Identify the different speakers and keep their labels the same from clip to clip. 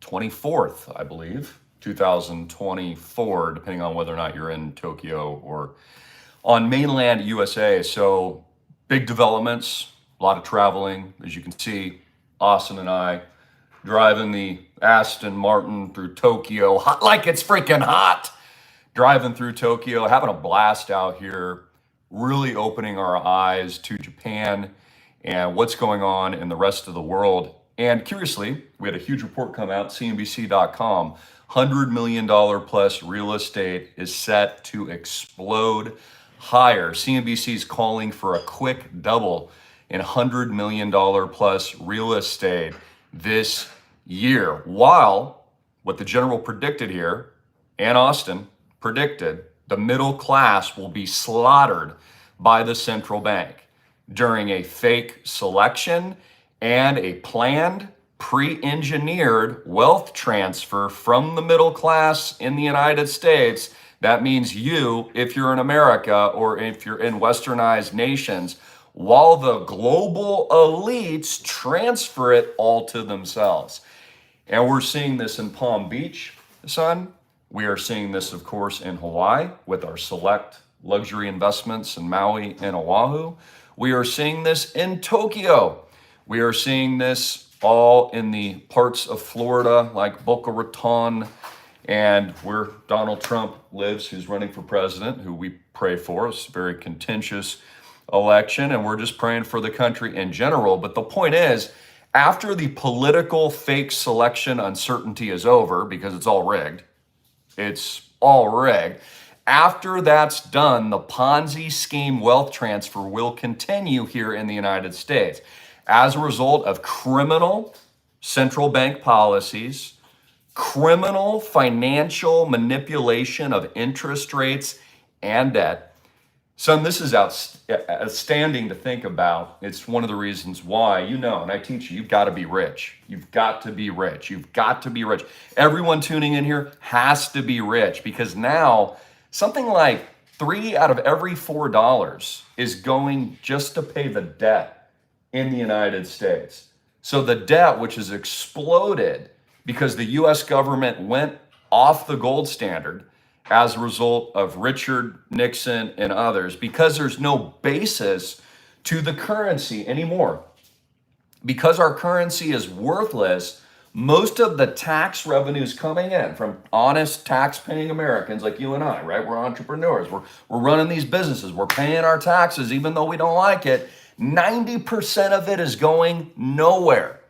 Speaker 1: 24th, I believe, 2024, depending on whether or not you're in Tokyo or on mainland USA. So big developments, a lot of traveling. As you can see, Austin and I driving the Aston Martin through Tokyo, hot like it's freaking hot. Driving through Tokyo, having a blast out here, really opening our eyes to Japan and what's going on in the rest of the world. And curiously, we had a huge report come out, CNBC.com, $100 million plus real estate is set to explode higher. CNBC is calling for a quick double in $100 million plus real estate this year. While what the general predicted here, and Austin predicted, the middle class will be slaughtered by the central bank during a fake selection and a planned, pre-engineered wealth transfer from the middle class in the United States. That means you, if you're in America or if you're in westernized nations, while the global elites transfer it all to themselves. And we're seeing this in Palm Beach, son. We are seeing this, of course, in Hawaii with our select luxury investments in Maui and Oahu. We are seeing this in Tokyo. We are seeing this all in the parts of Florida like Boca Raton and where Donald Trump lives, who's running for president, who we pray for. It's a very contentious election, and we're just praying for the country in general. But the point is, after the political fake selection uncertainty is over, because it's all rigged, after that's done, the Ponzi scheme wealth transfer will continue here in the United States as a result of criminal central bank policies, criminal financial manipulation of interest rates and debt. Son, this is outstanding to think about. It's one of the reasons why, and I teach you've got to be rich. You've got to be rich. You've got to be rich. Everyone tuning in here has to be rich, because now something like 3 out of every $4 is going just to pay the debt in the United States. So the debt, which has exploded because the US government went off the gold standard as a result of Richard Nixon and others, because there's no basis to the currency anymore. Because our currency is worthless, most of the tax revenues coming in from honest tax-paying Americans like you and I, right? We're entrepreneurs. We're running these businesses. We're paying our taxes even though we don't like it. 90% of it is going nowhere.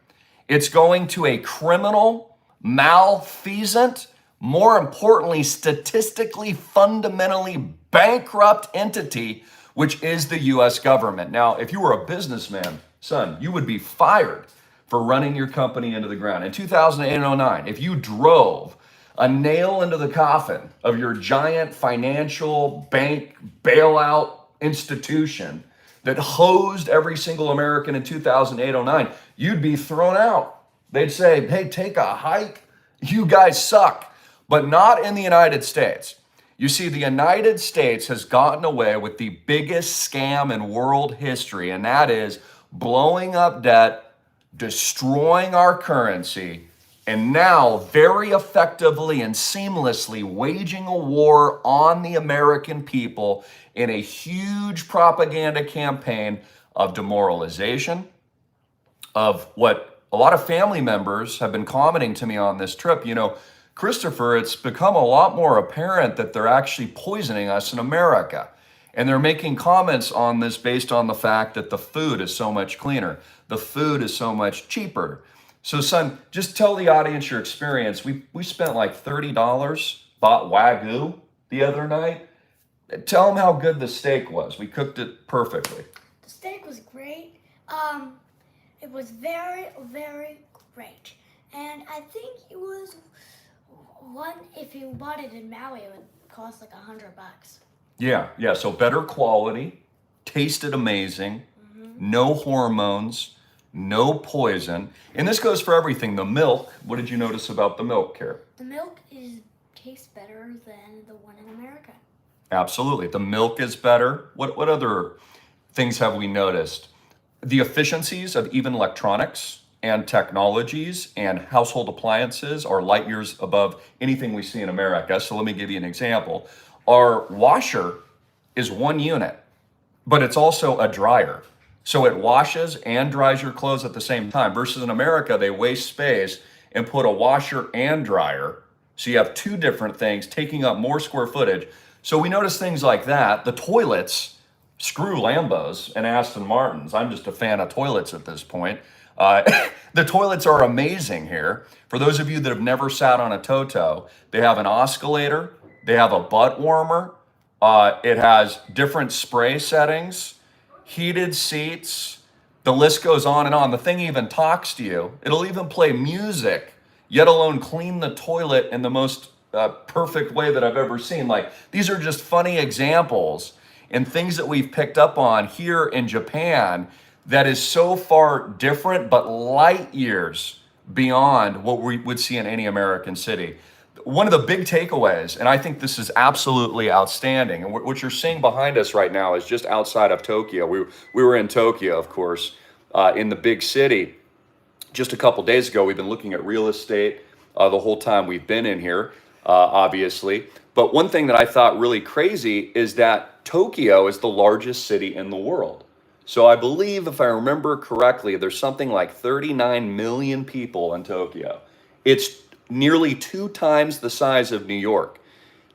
Speaker 1: It's going to a criminal, malfeasant, more importantly, statistically, fundamentally bankrupt entity, which is the US government. Now, if you were a businessman, son, you would be fired for running your company into the ground. In 2008 and 2009, if you drove a nail into the coffin of your giant financial bank bailout institution that hosed every single American in 2008, 2009, you'd be thrown out. They'd say, hey, take a hike. You guys suck. But not in the United States. You see, the United States has gotten away with the biggest scam in world history, and that is blowing up debt, destroying our currency, and now very effectively and seamlessly waging a war on the American people in a huge propaganda campaign of demoralization, of what a lot of family members have been commenting to me on this trip. Christopher, it's become a lot more apparent that they're actually poisoning us in America. And they're making comments on this based on the fact that the food is so much cleaner. The food is so much cheaper. So son, just tell the audience your experience. We spent like $30, bought Wagyu the other night. Tell them how good the steak was. We cooked it perfectly.
Speaker 2: The steak was great. It was very, very great. And I think it was if you bought it in Maui, it would cost like $100.
Speaker 1: Yeah. So better quality, tasted amazing, no hormones, no poison. And this goes for everything. The milk, what did you notice about the milk, Kara?
Speaker 2: The milk tastes better than the one in America.
Speaker 1: Absolutely. The milk is better. What other things have we noticed? The efficiencies of even electronics and technologies and household appliances are light years above anything we see in America. So let me give you an example. Our washer is one unit, but it's also a dryer. So it washes and dries your clothes at the same time. Versus in America, they waste space and put a washer and dryer. So you have two different things taking up more square footage. So we notice things like that. The toilets, screw Lambos and Aston Martins. I'm just a fan of toilets at this point. The toilets are amazing here. For those of you that have never sat on a Toto, they have an oscillator, they have a butt warmer, it has different spray settings, heated seats, the list goes on and on. The thing even talks to you. It'll even play music, yet alone clean the toilet in the most perfect way that I've ever seen. Like, these are just funny examples and things that we've picked up on here in Japan that is so far different, but light years beyond what we would see in any American city. One of the big takeaways, and I think this is absolutely outstanding, and what you're seeing behind us right now is just outside of Tokyo. We were in Tokyo, of course, in the big city. Just a couple days ago, we've been looking at real estate the whole time we've been in here, obviously. But one thing that I thought really crazy is that Tokyo is the largest city in the world. So I believe, if I remember correctly, there's something like 39 million people in Tokyo. It's nearly 2 times the size of New York.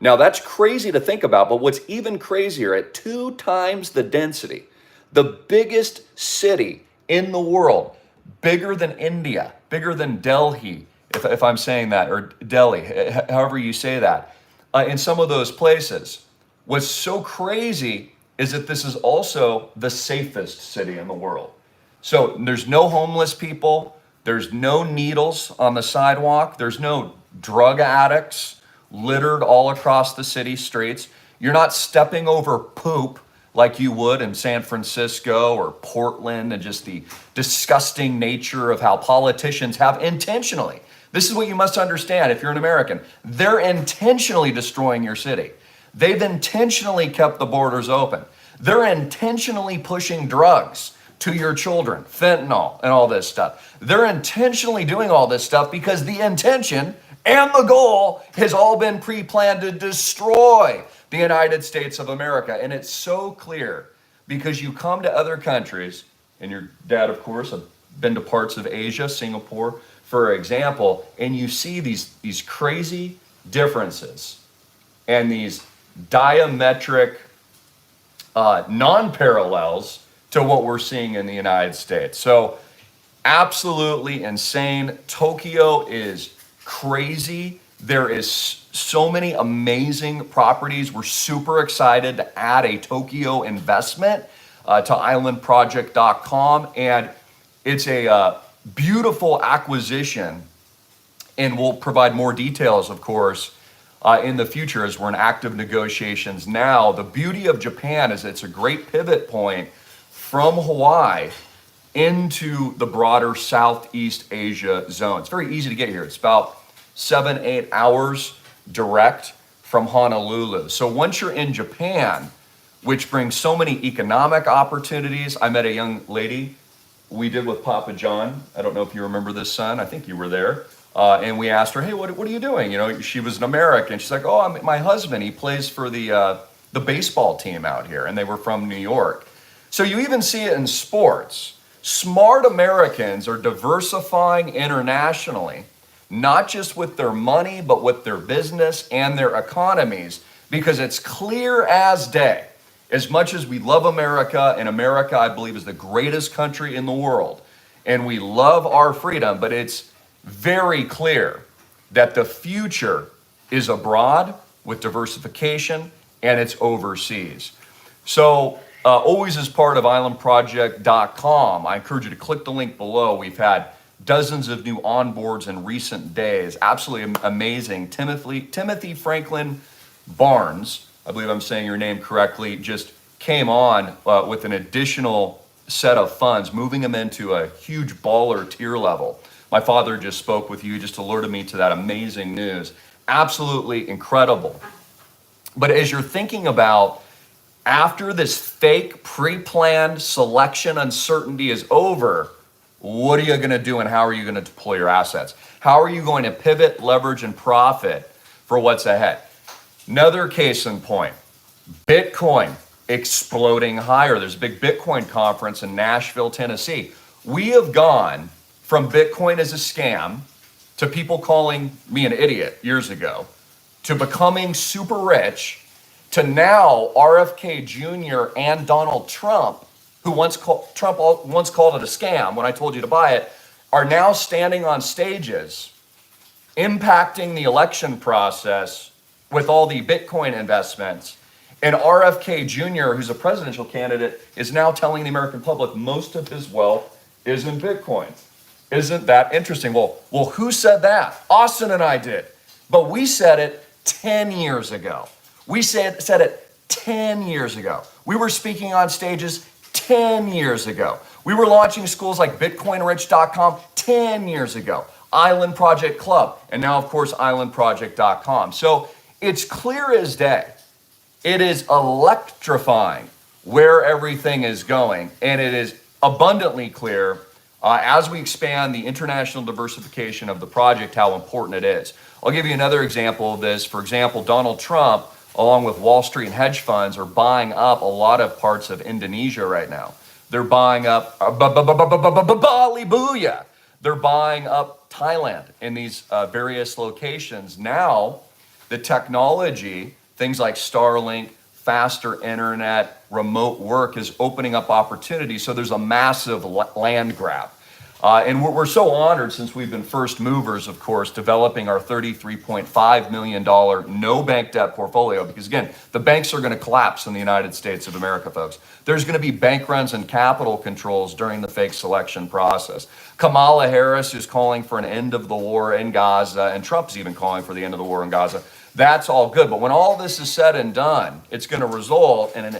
Speaker 1: Now that's crazy to think about, but what's even crazier, at 2 times the density, the biggest city in the world, bigger than India, bigger than Delhi, if I'm saying that, or Delhi, however you say that, in some of those places. What's so crazy is that this is also the safest city in the world. So there's no homeless people, there's no needles on the sidewalk, there's no drug addicts littered all across the city streets. You're not stepping over poop like you would in San Francisco or Portland, and just the disgusting nature of how politicians have intentionally, this is what you must understand if you're an American, they're intentionally destroying your city. They've intentionally kept the borders open. They're intentionally pushing drugs to your children, fentanyl and all this stuff. They're intentionally doing all this stuff because the intention and the goal has all been pre-planned to destroy the United States of America. And it's so clear because you come to other countries, and your dad, of course, have been to parts of Asia, Singapore, for example, and you see these crazy differences and these diametric non-parallels to what we're seeing in the United States. So absolutely insane. Tokyo is crazy. There is so many amazing properties. We're super excited to add a Tokyo investment to islandproject.com, and it's a beautiful acquisition, and we'll provide more details, of course, in the future as we're in active negotiations now. The beauty of Japan is it's a great pivot point from Hawaii into the broader Southeast Asia zone. It's very easy to get here. It's about 7-8 hours direct from Honolulu. So once you're in Japan, which brings so many economic opportunities. I met a young lady we did with Papa John. I don't know if you remember this, son. I think you were there. And we asked her, hey, what are you doing? You know, she was an American. She's like, oh, my husband, he plays for the baseball team out here. And they were from New York. So you even see it in sports. Smart Americans are diversifying internationally, not just with their money, but with their business and their economies, because it's clear as day. As much as we love America, and America, I believe, is the greatest country in the world, and we love our freedom, but it's very clear that the future is abroad with diversification, and it's overseas. So always as part of islandproject.com, I encourage you to click the link below. We've had dozens of new onboards in recent days. Absolutely amazing. Timothy Franklin Barnes, I believe I'm saying your name correctly, just came on with an additional set of funds, moving them into a huge baller tier level. My father just spoke with you, just alerted me to that amazing news. Absolutely incredible. But as you're thinking about, after this fake pre-planned selection uncertainty is over, What are you going to do and how are you going to deploy your assets? How are you going to pivot, leverage, and profit for what's ahead? Another case in point, Bitcoin exploding higher. There's a big Bitcoin conference in Nashville, Tennessee. We have gone from Bitcoin as a scam to people calling me an idiot years ago, to becoming super rich, to now RFK Jr. and Donald Trump, who once called it a scam when I told you to buy it, are now standing on stages impacting the election process with all the Bitcoin investments. And RFK Jr., who's a presidential candidate, is now telling the American public most of his wealth is in Bitcoin. Isn't that interesting? Well, who said that? Austin and I did. But we said it 10 years ago. We said it 10 years ago. We were speaking on stages 10 years ago. We were launching schools like BitcoinRich.com 10 years ago. Island Project Club, and now, of course, IslandProject.com. So it's clear as day. It is electrifying where everything is going, and it is abundantly clear as we expand the international diversification of the project how important it is. I'll give you another example of this. For example, Donald Trump, along with Wall Street and hedge funds, are buying up a lot of parts of Indonesia right now. They're buying up Bali Booyah. They're buying up Thailand in these various locations. Now, the technology, things like Starlink, faster internet, remote work is opening up opportunities. So there's a massive land grab. And we're so honored, since we've been first movers, of course, developing our $33.5 million no bank debt portfolio. Because again, the banks are going to collapse in the United States of America, folks. There's going to be bank runs and capital controls during the fake selection process. Kamala Harris is calling for an end of the war in Gaza, and Trump's even calling for the end of the war in Gaza. That's all good. But when all this is said and done, it's going to result in an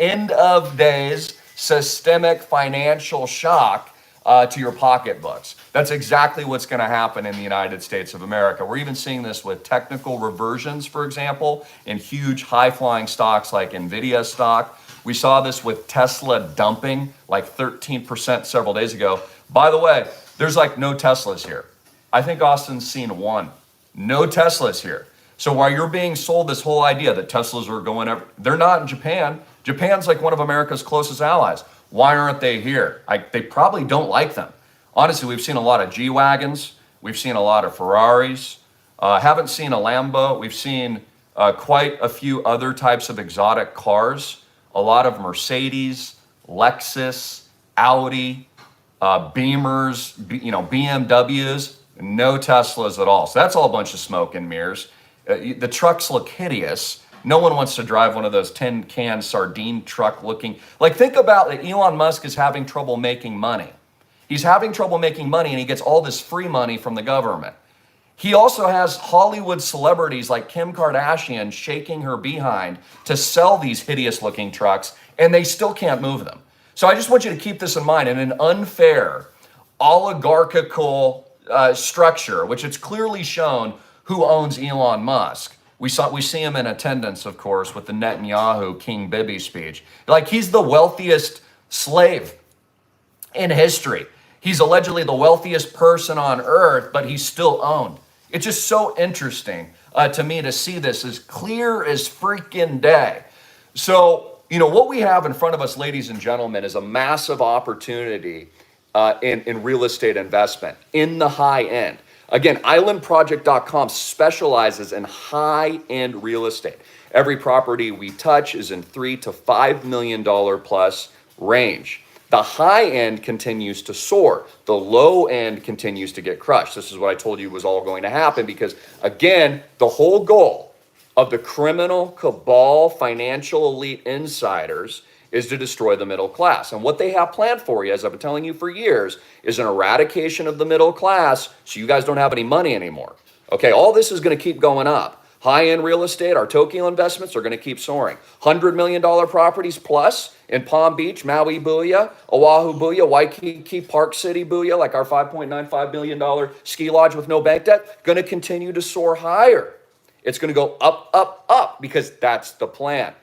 Speaker 1: end of days systemic financial shock to your pocketbooks. That's exactly what's going to happen in the United States of America. We're even seeing this with technical reversions, for example, in huge high-flying stocks like NVIDIA stock. We saw this with Tesla dumping like 13% several days ago. By the way, there's like no Teslas here. I think Austin's seen one. No Teslas here. So while you're being sold this whole idea that Teslas are going over, they're not in Japan. Japan's like one of America's closest allies. Why aren't they here? They probably don't like them. Honestly, we've seen a lot of G-Wagons. We've seen a lot of Ferraris. Haven't seen a Lambo. We've seen quite a few other types of exotic cars. A lot of Mercedes, Lexus, Audi, Beamers, BMWs, no Teslas at all. So that's all a bunch of smoke and mirrors. The trucks look hideous. No one wants to drive one of those tin can sardine truck looking. Like, think about that. Elon Musk is having trouble making money. He's having trouble making money, and he gets all this free money from the government. He also has Hollywood celebrities like Kim Kardashian shaking her behind to sell these hideous looking trucks, and they still can't move them. So I just want you to keep this in mind. In an unfair, oligarchical structure, which it's clearly shown who owns Elon Musk. We see him in attendance, of course, with the Netanyahu King Bibi speech. Like, he's the wealthiest slave in history. He's allegedly the wealthiest person on earth, but he's still owned. It's just so interesting to me to see this as clear as freaking day. So, what we have in front of us, ladies and gentlemen, is a massive opportunity in real estate investment in the high end. Again, IslandProject.com specializes in high-end real estate. Every property we touch is in $3 to $5 million plus range. The high end continues to soar. The low end continues to get crushed. This is what I told you was all going to happen because, again, the whole goal of the criminal cabal financial elite insiders is to destroy the middle class. And what they have planned for you, as I've been telling you for years, is an eradication of the middle class so you guys don't have any money anymore. Okay, all this is going to keep going up. High-end real estate, our Tokyo investments are going to keep soaring. $100 million properties plus in Palm Beach, Maui Booyah, Oahu Booyah, Waikiki Park City Booyah, like our $5.95 billion ski lodge with no bank debt, going to continue to soar higher. It's going to go up, up, up because that's the plan.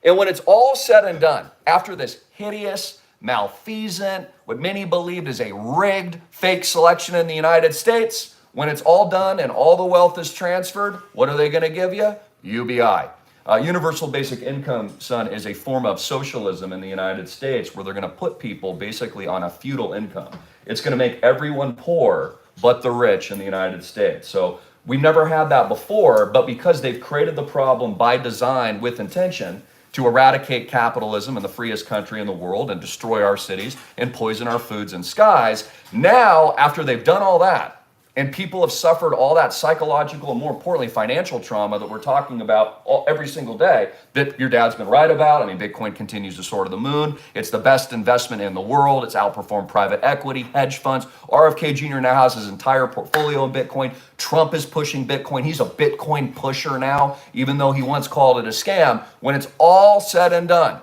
Speaker 1: And when it's all said and done, after this hideous, malfeasant, what many believed is a rigged, fake selection in the United States. When it's all done and all the wealth is transferred, what are they going to give you? UBI. Universal basic income, son, is a form of socialism in the United States where they're going to put people basically on a feudal income. It's going to make everyone poor but the rich in the United States. So we've never had that before, but because they've created the problem by design with intention to eradicate capitalism in the freest country in the world and destroy our cities and poison our foods and skies, now after they've done all that, and people have suffered all that psychological and more importantly financial trauma that we're talking about every single day that your dad's been right about. I mean, Bitcoin continues to soar to the moon. It's the best investment in the world. It's outperformed private equity, hedge funds. RFK Jr. now has his entire portfolio in Bitcoin. Trump is pushing Bitcoin. He's a Bitcoin pusher now, even though he once called it a scam. When it's all said and done,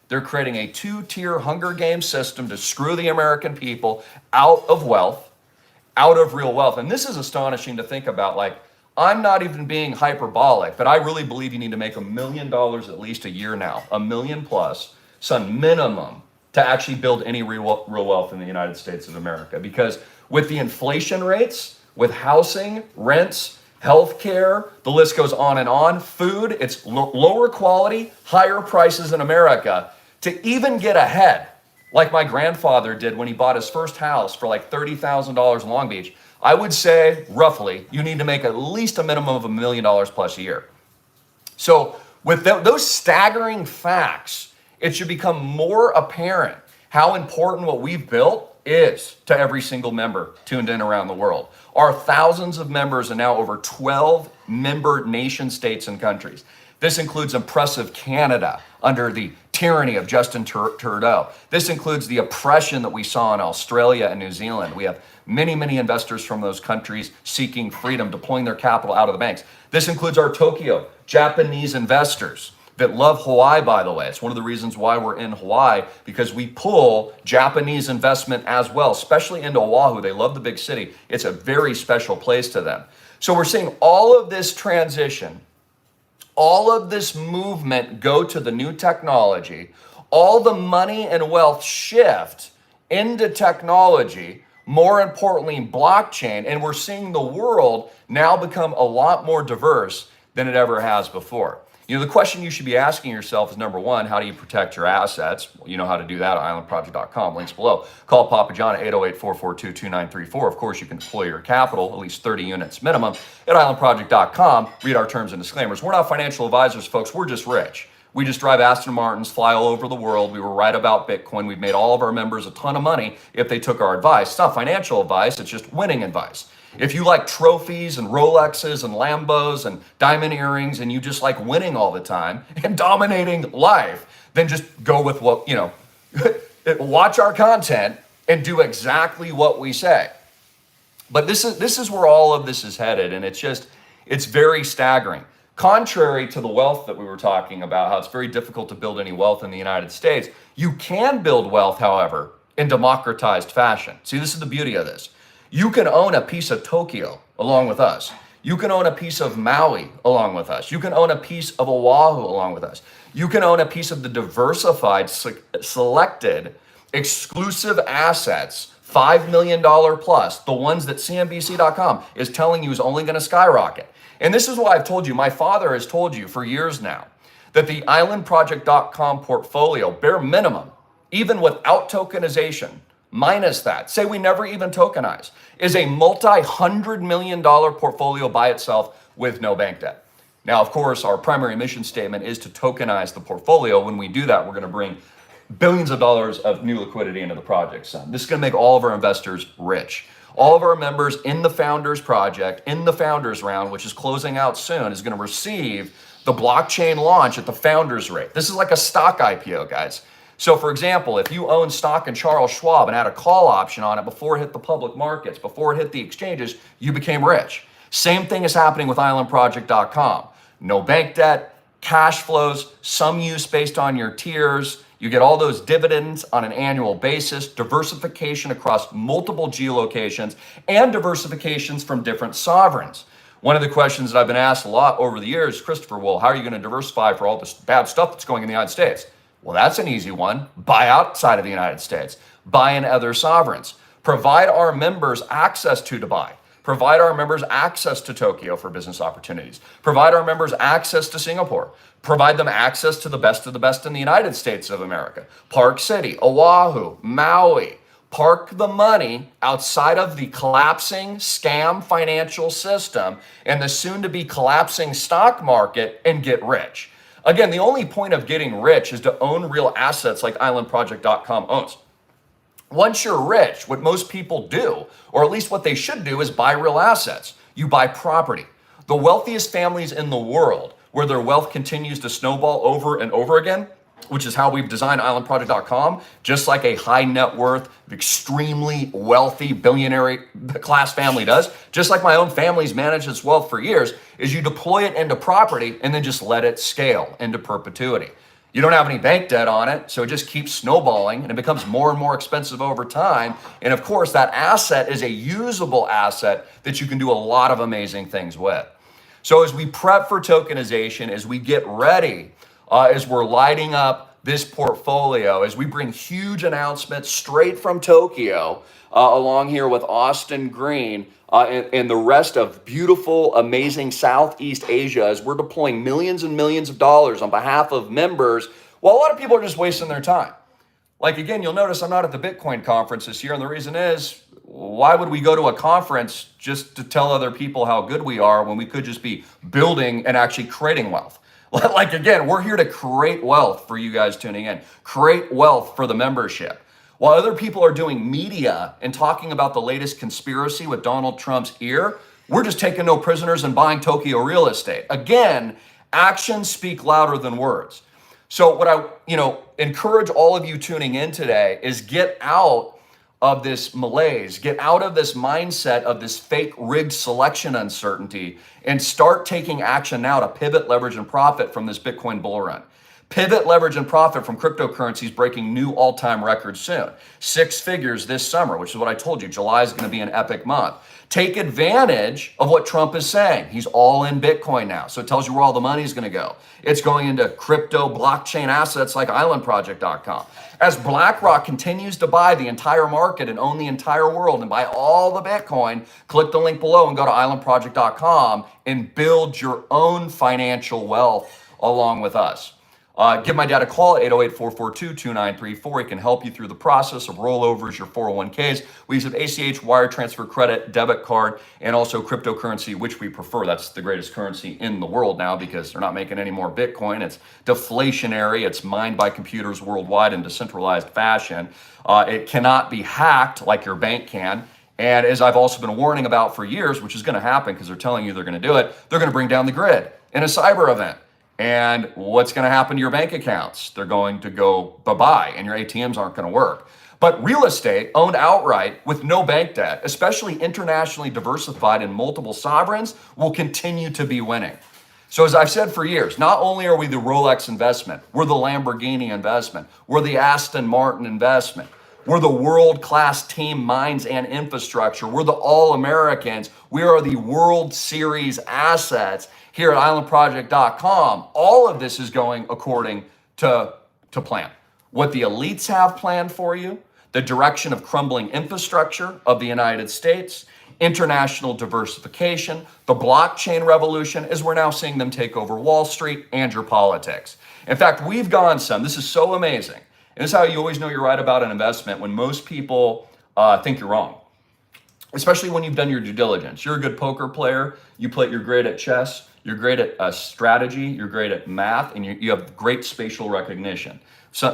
Speaker 1: they're creating a two-tier Hunger Games system to screw the American people out of wealth, out of real wealth. And this is astonishing to think about. Like, I'm not even being hyperbolic, but I really believe you need to make $1 million at least a year now, $1 million plus, son, minimum, to actually build any real wealth in the United States of America. Because with the inflation rates, with housing, rents, healthcare, the list goes on, food, it's lower quality, higher prices in America. To even get ahead, like my grandfather did when he bought his first house for like $30,000 in Long Beach, I would say roughly you need to make at least a minimum of $1 million plus a year. So with those staggering facts, it should become more apparent how important what we've built is to every single member tuned in around the world. Our thousands of members and now over 12 member nation states and countries. This includes impressive Canada under the tyranny of Justin Trudeau. This includes the oppression that we saw in Australia and New Zealand. We have many, many investors from those countries seeking freedom, deploying their capital out of the banks. This includes our Tokyo, Japanese investors that love Hawaii, by the way. It's one of the reasons why we're in Hawaii, because we pull Japanese investment as well, especially into Oahu. They love the big city. It's a very special place to them. So we're seeing all of this transition, all of this movement go to the new technology, all the money and wealth shift into technology, more importantly, blockchain, and we're seeing the world now become a lot more diverse than it ever has before. You know, the question you should be asking yourself is, number one, how do you protect your assets? Well, you know how to do that at islandproject.com, links below. Call Papa John at 808-442-2934. Of course, you can deploy your capital, at least 30 units minimum, at islandproject.com. Read our terms and disclaimers. We're not financial advisors, folks. We're just rich. We just drive Aston Martins, fly all over the world. We were right about Bitcoin. We've made all of our members a ton of money if they took our advice. It's not financial advice. It's just winning advice. If you like trophies and Rolexes and Lambos and diamond earrings and you just like winning all the time and dominating life, then just go with what, you know, watch our content and do exactly what we say. But this is where all of this is headed, and it's very staggering. Contrary to the wealth that we were talking about, how it's very difficult to build any wealth in the United States, you can build wealth, however, in democratized fashion. See, this is the beauty of this. You can own a piece of Tokyo along with us. You can own a piece of Maui along with us. You can own a piece of Oahu along with us. You can own a piece of the diversified, selected, exclusive assets, $5 million plus, the ones that CNBC.com is telling you is only going to skyrocket. And this is why I've told you, my father has told you for years now, that the islandproject.com portfolio, bare minimum, even without tokenization, minus that, say we never even tokenize, is a multi-$100 million portfolio by itself with no bank debt. Now, of course, our primary mission statement is to tokenize the portfolio. When we do that, we're going to bring billions of dollars of new liquidity into the project, son. This is going to make all of our investors rich. All of our members in the Founders Project, in the Founders Round, which is closing out soon, is going to receive the blockchain launch at the Founders rate. This is like a stock IPO, guys. So for example, if you own stock in Charles Schwab and had a call option on it before it hit the public markets, before it hit the exchanges, you became rich. Same thing is happening with islandproject.com. No bank debt, cash flows, some use based on your tiers. You get all those dividends on an annual basis, diversification across multiple geolocations, and diversifications from different sovereigns. One of the questions that I've been asked a lot over the years, Christopher, well, how are you going to diversify for all this bad stuff that's going in the United States? Well, that's an easy one. Buy outside of the United States, buy in other sovereigns, provide our members access to Dubai, provide our members access to Tokyo for business opportunities, provide our members access to Singapore, provide them access to the best of the best in the United States of America, Park City, Oahu, Maui. Park the money outside of the collapsing scam financial system and the soon to be collapsing stock market and get rich. Again, the only point of getting rich is to own real assets like islandproject.com owns. Once you're rich, what most people do, or at least what they should do, is buy real assets. You buy property. The wealthiest families in the world, where their wealth continues to snowball over and over again, which is how we've designed islandproject.com, just like a high net worth, extremely wealthy billionaire class family does, just like my own family's managed its wealth for years, is you deploy it into property and then just let it scale into perpetuity. You don't have any bank debt on it, so it just keeps snowballing and it becomes more and more expensive over time. And of course, that asset is a usable asset that you can do a lot of amazing things with. So as we prep for tokenization, as we get ready, as we're lighting up this portfolio, as we bring huge announcements straight from Tokyo, along here with Austin Greene, and the rest of beautiful, amazing Southeast Asia, as we're deploying millions and millions of dollars on behalf of members, well, a lot of people are just wasting their time. Like, again, you'll notice I'm not at the Bitcoin conference this year, and the reason is, why would we go to a conference just to tell other people how good we are when we could just be building and actually creating wealth? Like, again, we're here to create wealth for you guys tuning in, create wealth for the membership. While other people are doing media and talking about the latest conspiracy with Donald Trump's ear, we're just taking no prisoners and buying Tokyo real estate. Again, actions speak louder than words. So what I, encourage all of you tuning in today is get out of this malaise, get out of this mindset of this fake rigged selection uncertainty, and start taking action now to pivot, leverage, and profit from this Bitcoin bull run. Pivot, leverage, and profit from cryptocurrencies breaking new all-time records soon. 6 figures this summer, which is what I told you. July is going to be an epic month. Take advantage of what Trump is saying. He's all in Bitcoin now. So it tells you where all the money is going to go. It's going into crypto blockchain assets like islandproject.com. As BlackRock continues to buy the entire market and own the entire world and buy all the Bitcoin, click the link below and go to islandproject.com and build your own financial wealth along with us. Give my dad a call at 808-442-2934. He can help you through the process of rollovers, your 401ks. We use an ACH, wire transfer, credit, debit card, and also cryptocurrency, which we prefer. That's the greatest currency in the world now because they're not making any more Bitcoin. It's deflationary. It's mined by computers worldwide in decentralized fashion. It cannot be hacked like your bank can. And as I've also been warning about for years, which is going to happen because they're telling you they're going to do it, they're going to bring down the grid in a cyber event. And what's going to happen to your bank accounts? They're going to go bye-bye and your ATMs aren't going to work. But real estate owned outright with no bank debt, especially internationally diversified in multiple sovereigns, will continue to be winning. So as I've said for years, not only are we the Rolex investment, we're the Lamborghini investment, we're the Aston Martin investment, we're the world-class team minds and infrastructure, we're the All-Americans, we are the World Series assets here at islandproject.com. All of this is going according to plan. What the elites have planned for you, the direction of crumbling infrastructure of the United States, international diversification, the blockchain revolution, as we're now seeing them take over Wall Street and your politics. In fact, we've gone this is so amazing. And this is how you always know you're right about an investment when most people think you're wrong. Especially when you've done your due diligence. You're a good poker player, you're great at chess, you're great at strategy, you're great at math, and you have great spatial recognition.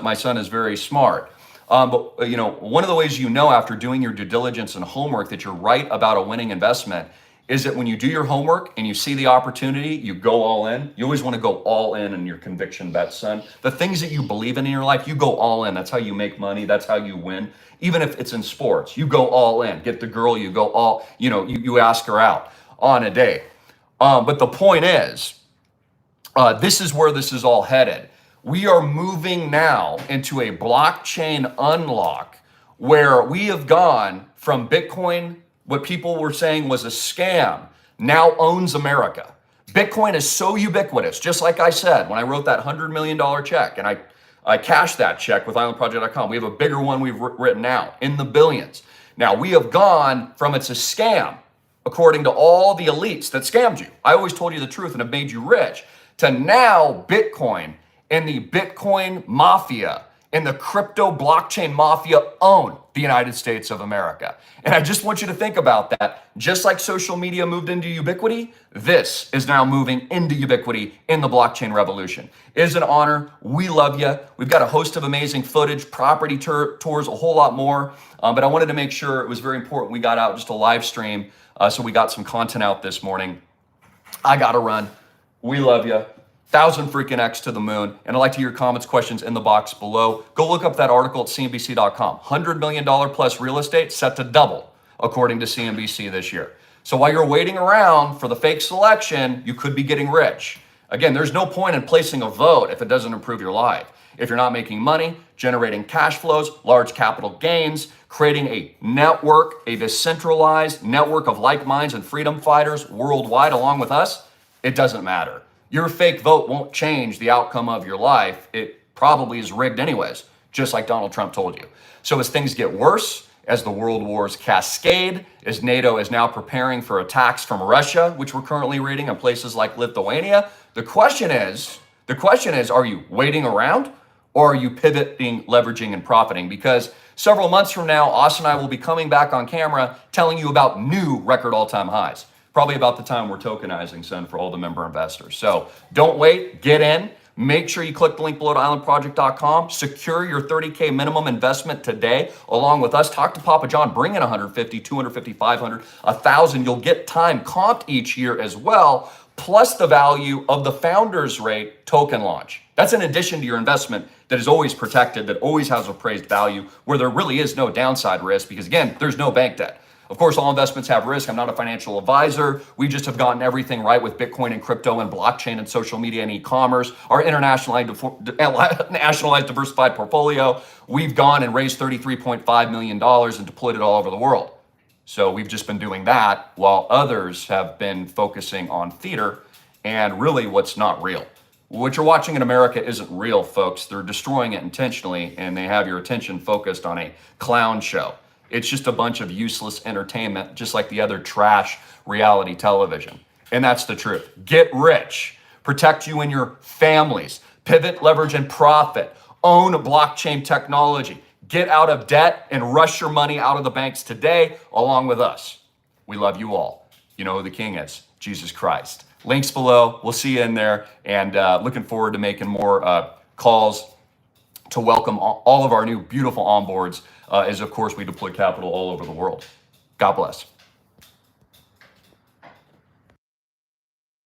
Speaker 1: My son is very smart. But one of the ways you know after doing your due diligence and homework that you're right about a winning investment is that when you do your homework and you see the opportunity, you go all in. You always want to go all in your conviction bets, son. The things that you believe in your life, you go all in. That's how you make money. That's how you win. Even if it's in sports, you go all in. Get the girl, you go all, you ask her out on a date. But the point is, this is where this is all headed. We are moving now into a blockchain unlock where we have gone from Bitcoin, what people were saying was a scam, now owns America. Bitcoin is so ubiquitous, just like I said when I wrote that $100 million check, and I cashed that check with islandproject.com. We have a bigger one we've written now in the billions. Now, we have gone from it's a scam, according to all the elites that scammed you. I always told you the truth and have made you rich, to now Bitcoin and the Bitcoin mafia and the crypto blockchain mafia own the United States of America. And I just want you to think about that. Just like social media moved into ubiquity, this is now moving into ubiquity in the blockchain revolution. It is an honor. We love you. We've got a host of amazing footage, property tours, a whole lot more. But I wanted to make sure it was very important we got out just a live stream. So we got some content out this morning. I got to run. We love you. 1,000 freaking X to the moon. And I'd like to hear your comments, questions in the box below. Go look up that article at CNBC.com. $100 million plus real estate set to double, according to CNBC this year. So while you're waiting around for the fake selection, you could be getting rich. Again, there's no point in placing a vote if it doesn't improve your life. If you're not making money, generating cash flows, large capital gains, creating a network, a decentralized network of like minds and freedom fighters worldwide along with us, it doesn't matter. Your fake vote won't change the outcome of your life. It probably is rigged anyways, just like Donald Trump told you. So as things get worse, as the world wars cascade, as NATO is now preparing for attacks from Russia, which we're currently reading in places like Lithuania, the question is, are you waiting around or are you pivoting, leveraging, and profiting? Because several months from now, Austin and I will be coming back on camera telling you about new record all-time highs. Probably about the time we're tokenizing, son, for all the member investors. So don't wait, get in. Make sure you click the link below to islandproject.com. Secure your 30K minimum investment today, along with us. Talk to Papa John, bring in 150, 250, 500, 1,000. You'll get time comped each year as well, plus the value of the founder's rate token launch. That's in addition to your investment that is always protected, that always has appraised value, where there really is no downside risk because, again, there's no bank debt. Of course, all investments have risk. I'm not a financial advisor. We just have gotten everything right with Bitcoin and crypto and blockchain and social media and e-commerce. Our nationalized diversified portfolio, we've gone and raised $33.5 million and deployed it all over the world. So we've just been doing that while others have been focusing on theater and really what's not real. What you're watching in America isn't real, folks. They're destroying it intentionally, and they have your attention focused on a clown show. It's just a bunch of useless entertainment, just like the other trash reality television. And that's the truth. Get rich, protect you and your families, pivot, leverage, and profit, own blockchain technology, get out of debt and rush your money out of the banks today, along with us. We love you all. You know who the king is, Jesus Christ. Links below. We'll see you in there. And looking forward to making more calls to welcome all of our new beautiful onboards as, of course, we deploy capital all over the world. God bless.